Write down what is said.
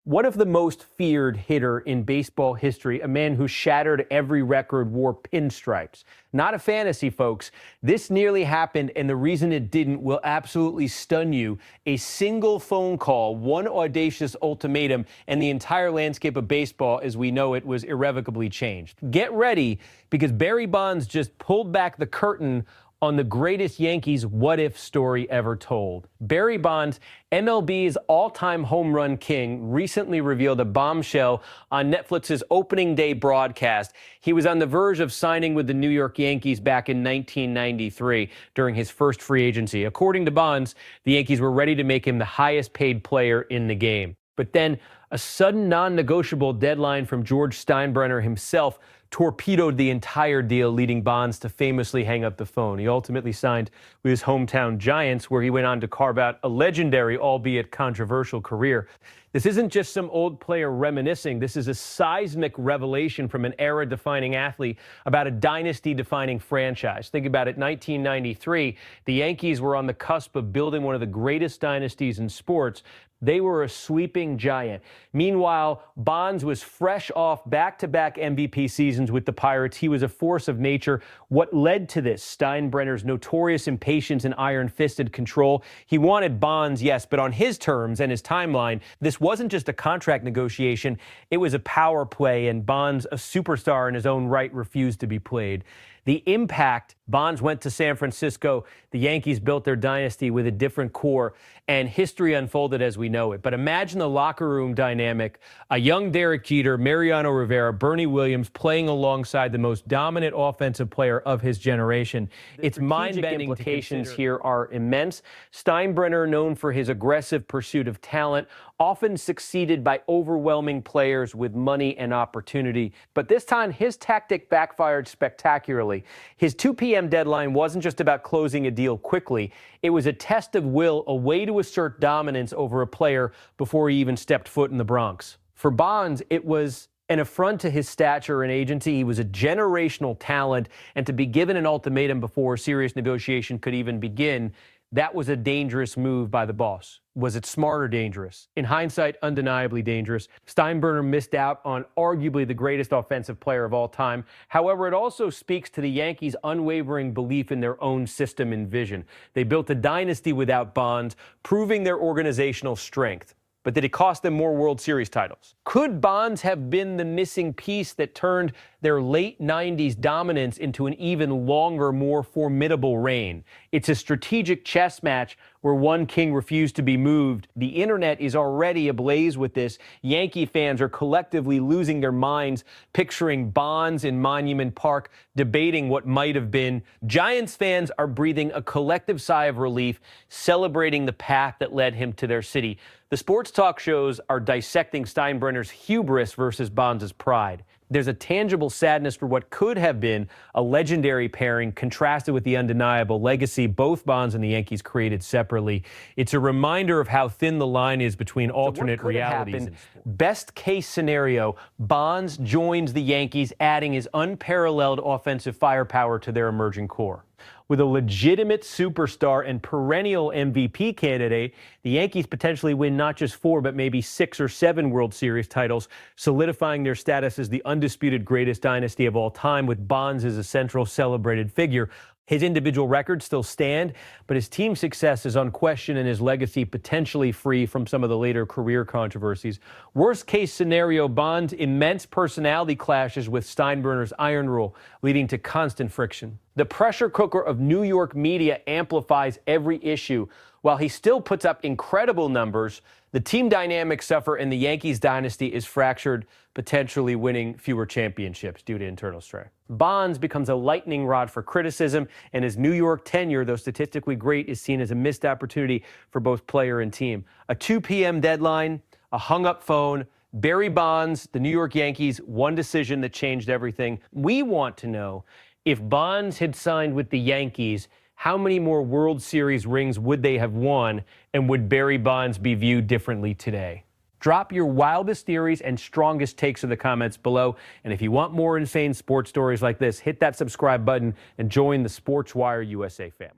One of the most feared hitter in baseball history, a man who shattered every record, wore pinstripes. Not a fantasy, folks. This nearly happened, and the reason it didn't will absolutely stun you. A single phone call, one audacious ultimatum, and the entire landscape of baseball as we know it was irrevocably changed. Get ready, because Barry Bonds just pulled back the curtain on the greatest Yankees what-if story ever told. Barry Bonds, MLB's all-time home run king, recently revealed a bombshell on Netflix's opening day broadcast. He was on the verge of signing with the New York Yankees back in 1993 during his first free agency. According to Bonds, the Yankees were ready to make him the highest-paid player in the game. But then a sudden non-negotiable deadline from George Steinbrenner himself torpedoed the entire deal, leading Bonds to famously hang up the phone. He ultimately signed with his hometown Giants, where he went on to carve out a legendary, albeit controversial, career. This isn't just some old player reminiscing. This is a seismic revelation from an era-defining athlete about a dynasty-defining franchise. Think about it, 1993, the Yankees were on the cusp of building one of the greatest dynasties in sports. They were a sweeping giant. Meanwhile, Bonds was fresh off back-to-back MVP seasons with the Pirates. He was a force of nature. What led to this? Steinbrenner's notorious impatience and iron-fisted control. He wanted Bonds, yes, but on his terms and his timeline. This wasn't just a contract negotiation. It was a power play, and Bonds, a superstar in his own right, refused to be played. The impact: Bonds went to San Francisco. The Yankees built their dynasty with a different core, and history unfolded as we know it. But imagine the locker room dynamic: a young Derek Jeter, Mariano Rivera, Bernie Williams playing alongside the most dominant offensive player of his generation. Its mind-bending implications here are immense. Steinbrenner, known for his aggressive pursuit of talent, often succeeded by overwhelming players with money and opportunity. But this time, his tactic backfired spectacularly. His 2 p.m. deadline wasn't just about closing a deal quickly. It was a test of will, a way to assert dominance over a player before he even stepped foot in the Bronx. For Bonds, it was an affront to his stature and agency. He was a generational talent, and to be given an ultimatum before serious negotiation could even begin, that was a dangerous move by the boss. Was it smart or dangerous? In hindsight, undeniably dangerous. Steinbrenner missed out on arguably the greatest offensive player of all time. However, it also speaks to the Yankees' unwavering belief in their own system and vision. They built a dynasty without Bonds, proving their organizational strength. But did it cost them more World Series titles? Could Bonds have been the missing piece that turned their late 90s dominance into an even longer, more formidable reign? It's a strategic chess match where one king refused to be moved. The internet is already ablaze with this. Yankee fans are collectively losing their minds, picturing Bonds in Monument Park, debating what might have been. Giants fans are breathing a collective sigh of relief, celebrating the path that led him to their city. The sports talk shows are dissecting Steinbrenner's hubris versus Bonds' pride. There's a tangible sadness for what could have been a legendary pairing, contrasted with the undeniable legacy both Bonds and the Yankees created separately. It's a reminder of how thin the line is between alternate realities. Best case scenario, Bonds joins the Yankees, adding his unparalleled offensive firepower to their emerging core. With a legitimate superstar and perennial MVP candidate, the Yankees potentially win not just 4, but maybe 6 or 7 World Series titles, solidifying their status as the undisputed greatest dynasty of all time, with Bonds as a central celebrated figure. His individual records still stand, but his team success is unquestioned and his legacy potentially free from some of the later career controversies. Worst case scenario, Bonds' immense personality clashes with Steinbrenner's iron rule, leading to constant friction. The pressure cooker of New York media amplifies every issue. While he still puts up incredible numbers, the team dynamics suffer and the Yankees dynasty is fractured, potentially winning fewer championships due to internal strife. Bonds becomes a lightning rod for criticism, and his New York tenure, though statistically great, is seen as a missed opportunity for both player and team. A 2 p.m. deadline, a hung-up phone, Barry Bonds, the New York Yankees, one decision that changed everything. We want to know, if Bonds had signed with the Yankees, how many more World Series rings would they have won, and would Barry Bonds be viewed differently today? Drop your wildest theories and strongest takes in the comments below. And if you want more insane sports stories like this, hit that subscribe button and join the SportsWire USA family.